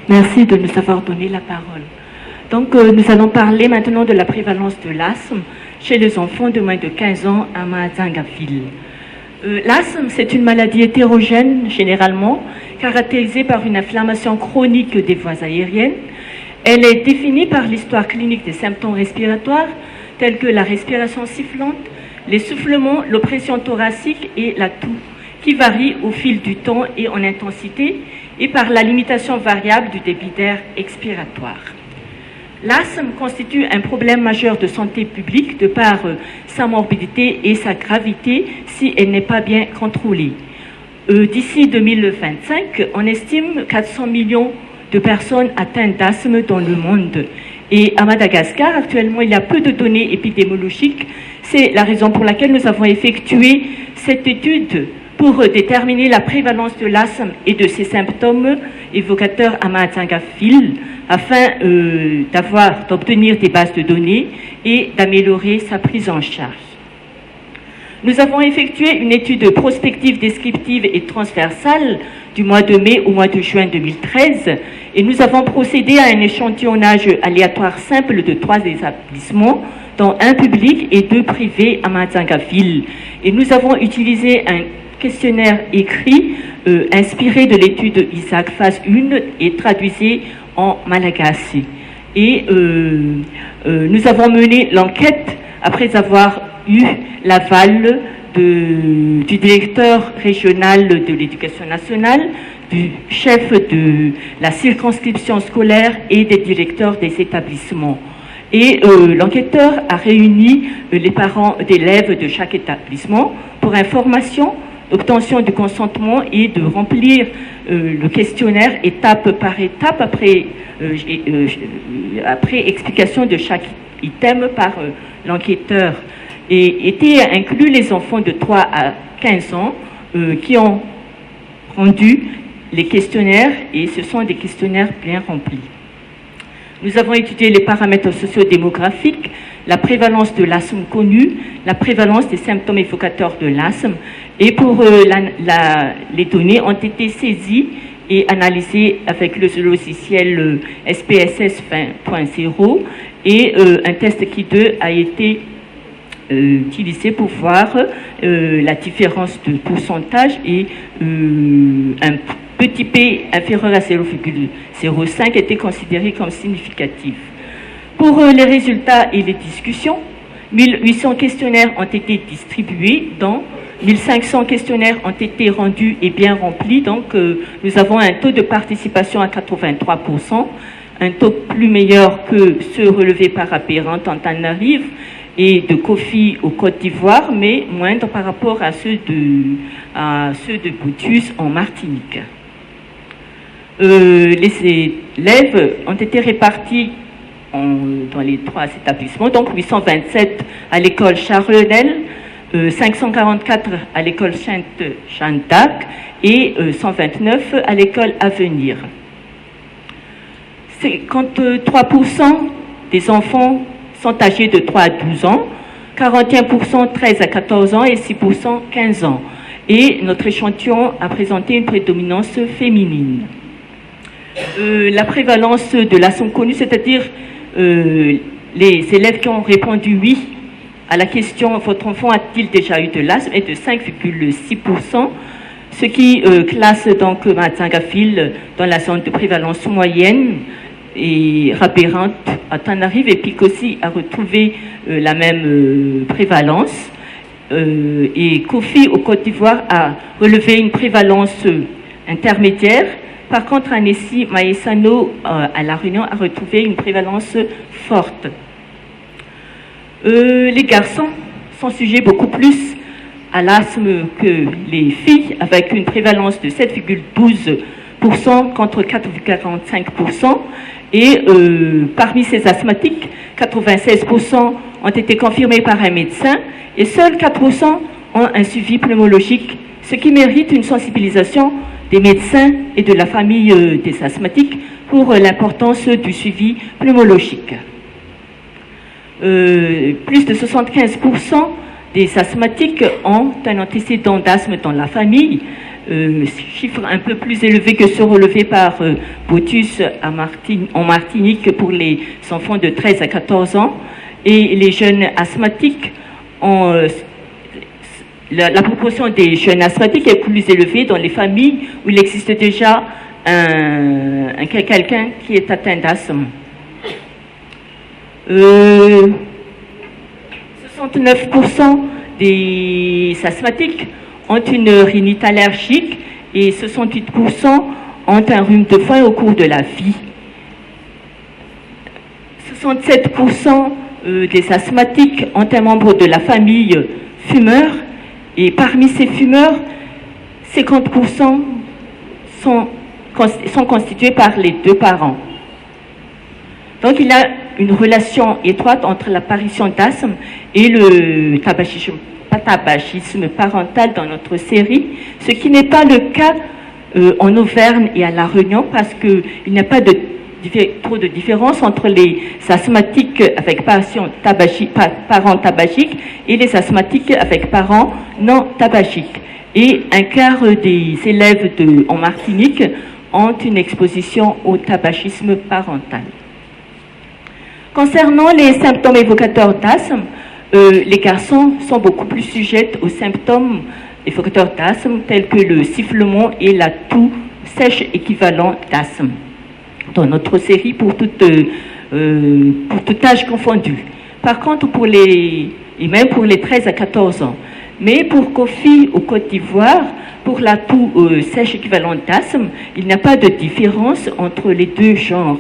Merci de nous avoir donné la parole. Donc, nous allons parler maintenant de la prévalence de l'asthme chez les enfants de moins de 15 ans à Mahajanga-ville. L'asthme, c'est une maladie hétérogène, généralement, caractérisée par une inflammation chronique des voies aériennes. Elle est définie par l'histoire clinique des symptômes respiratoires, tels que la respiration sifflante, l'essoufflement, l'oppression thoracique et la toux, qui varient au fil du temps et en intensité, et par la limitation variable du débit d'air expiratoire. L'asthme constitue un problème majeur de santé publique de par sa morbidité et sa gravité si elle n'est pas bien contrôlée. D'ici 2025, on estime 400 millions de personnes atteintes d'asthme dans le monde. Et à Madagascar, actuellement, il y a peu de données épidémiologiques. C'est la raison pour laquelle nous avons effectué cette étude pour déterminer la prévalence de l'asthme et de ses symptômes évocateurs à Mahajanga-ville afin d'obtenir des bases de données et d'améliorer sa prise en charge. Nous avons effectué une étude prospective, descriptive et transversale du mois de mai au mois de juin 2013 et nous avons procédé à un échantillonnage aléatoire simple de 3 établissements, dont un public et 2 privés à Mahajanga-ville. Et nous avons utilisé un questionnaire écrit inspiré de l'étude Isaac phase 1 et traduisé en malagasy. Et nous avons mené l'enquête après avoir eu l'aval du directeur régional de l'éducation nationale, du chef de la circonscription scolaire et des directeurs des établissements. Et l'enquêteur a réuni les parents d'élèves de chaque établissement pour information, obtention du consentement et de remplir le questionnaire étape par étape après explication de chaque item par l'enquêteur. Et étaient inclus les enfants de 3 à 15 ans qui ont rendu les questionnaires et ce sont des questionnaires bien remplis. Nous avons étudié les paramètres sociodémographiques, la prévalence de l'asthme connu, la prévalence des symptômes évocateurs de l'asthme et pour les données ont été saisies et analysées avec le logiciel SPSS 20.0 et un test qui 2 a été utilisé pour voir la différence de pourcentage et un petit p inférieur à 0,05 était considéré comme significatif. Pour les résultats et les discussions, 1800 questionnaires ont été distribués, dont 1500 questionnaires ont été rendus et bien remplis. Donc, nous avons un taux de participation à 83%, un taux plus meilleur que ceux relevés par Apérante en Tanarive et de Kofi au Côte d'Ivoire, mais moindre par rapport à ceux de Boutus en Martinique. Les élèves ont été répartis dans les 3 établissements, donc 827 à l'école Charles-Nel, 544 à l'école Sainte-Jeanne d'Arc et 129 à l'école Avenir. 53% des enfants sont âgés de 3 à 12 ans, 41% 13 à 14 ans et 6% 15 ans. Et notre échantillon a présenté une prédominance féminine. La prévalence de l'asthme connu, c'est-à-dire les élèves qui ont répondu oui à la question « Votre enfant a-t-il déjà eu de l'asthme ?» est de 5,6%, ce qui classe donc Mahajanga-ville dans la zone de prévalence moyenne et Rapérante à Tanarive et Picossi a retrouvé la même prévalence. Et Kofi au Côte d'Ivoire a relevé une prévalence intermédiaire. Par contre, Annecy Maessano à La Réunion a retrouvé une prévalence forte. Les garçons sont sujets beaucoup plus à l'asthme que les filles, avec une prévalence de 7,12% contre 4,45%. Et parmi ces asthmatiques, 96% ont été confirmés par un médecin et seuls 4% ont un suivi pneumologique, ce qui mérite une sensibilisation des médecins et de la famille des asthmatiques pour l'importance du suivi pneumologique. Plus de 75% des asthmatiques ont un antécédent d'asthme dans la famille. chiffre un peu plus élevé que ceux relevés par Botus en Martinique pour les enfants de 13 à 14 ans. Et les jeunes asthmatiques, la proportion des jeunes asthmatiques est plus élevée dans les familles où il existe déjà quelqu'un qui est atteint d'asthme. 69% des asthmatiques ont une rhinite allergique et 68% ont un rhume de foin au cours de la vie. 67% des asthmatiques ont un membre de la famille fumeur et parmi ces fumeurs, 50% sont constitués par les deux parents. Donc il y a une relation étroite entre l'apparition d'asthme et le tabagisme parental dans notre série, ce qui n'est pas le cas en Auvergne et à La Réunion parce qu'il n'y a pas trop de différence entre les asthmatiques avec parents tabagiques et les asthmatiques avec parents non tabagiques. Et un quart des élèves en Martinique ont une exposition au tabagisme parental. Concernant les symptômes évocateurs d'asthme, les garçons sont beaucoup plus sujets aux symptômes évocateurs d'asthme tels que le sifflement et la toux sèche équivalent d'asthme dans notre série pour tout âge confondu. Par contre, et même pour les 13 à 14 ans. Mais pour Kofi au Côte d'Ivoire, pour la toux sèche équivalente d'asthme, il n'y a pas de différence entre les deux genres.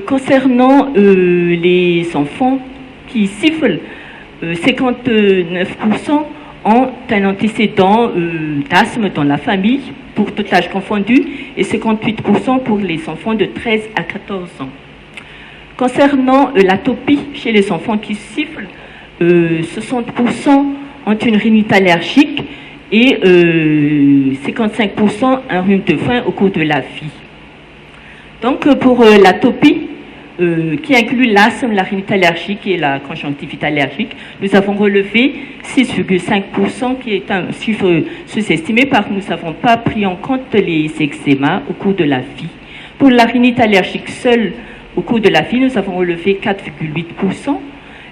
Concernant les enfants qui sifflent, 59% ont un antécédent d'asthme dans la famille, pour tout âge confondu, et 58% pour les enfants de 13 à 14 ans. Concernant l'atopie chez les enfants qui sifflent, 60% ont une rhinite allergique et 55% un rhume de foin au cours de la vie. Donc pour l'atopie, qui inclut l'asthme, la rhinite allergique et la conjonctivite allergique, nous avons relevé 6,5%, qui est un chiffre sous-estimé parce que nous n'avons pas pris en compte les eczémas au cours de la vie. Pour la rhinite allergique seule, au cours de la vie, nous avons relevé 4,8%.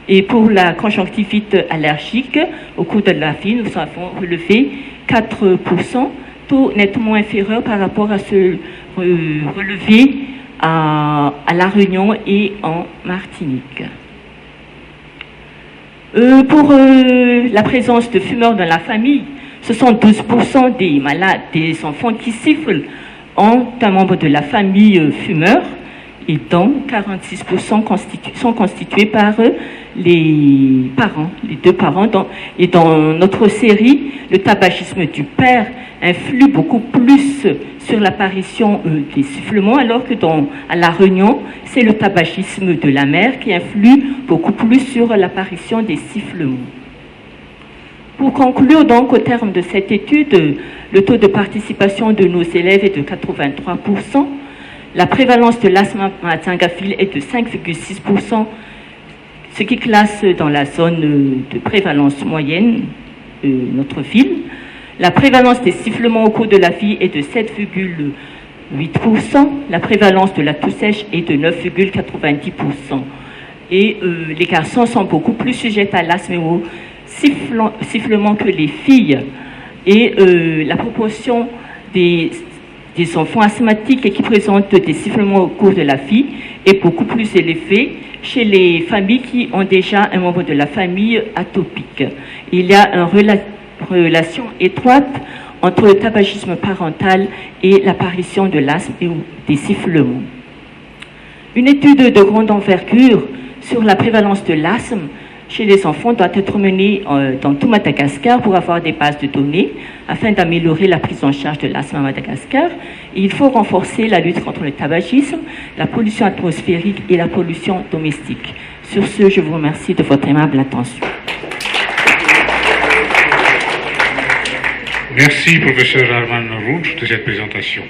Et pour la conjonctivite allergique, au cours de la vie, nous avons relevé 4%, taux nettement inférieur par rapport à ce relevé à La Réunion et en Martinique. Pour la présence de fumeurs dans la famille, 72% des malades, des enfants qui sifflent, ont un membre de la famille fumeur, et donc 46% sont constitués par les parents, les deux parents. Et dans notre série, le tabagisme du père influe beaucoup plus sur l'apparition des sifflements, alors que à La Réunion, c'est le tabagisme de la mère qui influe beaucoup plus sur l'apparition des sifflements. Pour conclure, donc, au terme de cette étude, le taux de participation de nos élèves est de 83%. La prévalence de l'asthme à Zingafil est de 5,6%, ce qui classe dans la zone de prévalence moyenne notre ville. La prévalence des sifflements au cours de la vie est de 7,8%. La prévalence de la toux sèche est de 9,90%. Et les garçons sont beaucoup plus sujets à l'asthme et au sifflement que les filles. Et la proportion des enfants asthmatiques et qui présentent des sifflements au cours de la vie est beaucoup plus élevée chez les familles qui ont déjà un membre de la famille atopique. Il y a une relation étroite entre le tabagisme parental et l'apparition de l'asthme et des sifflements. Une étude de grande envergure sur la prévalence de l'asthme chez les enfants doit être menée dans tout Madagascar pour avoir des bases de données afin d'améliorer la prise en charge de l'asthme à Madagascar. Et il faut renforcer la lutte contre le tabagisme, la pollution atmosphérique et la pollution domestique. Sur ce, je vous remercie de votre aimable attention. Merci, professeur Armand Runch, de cette présentation.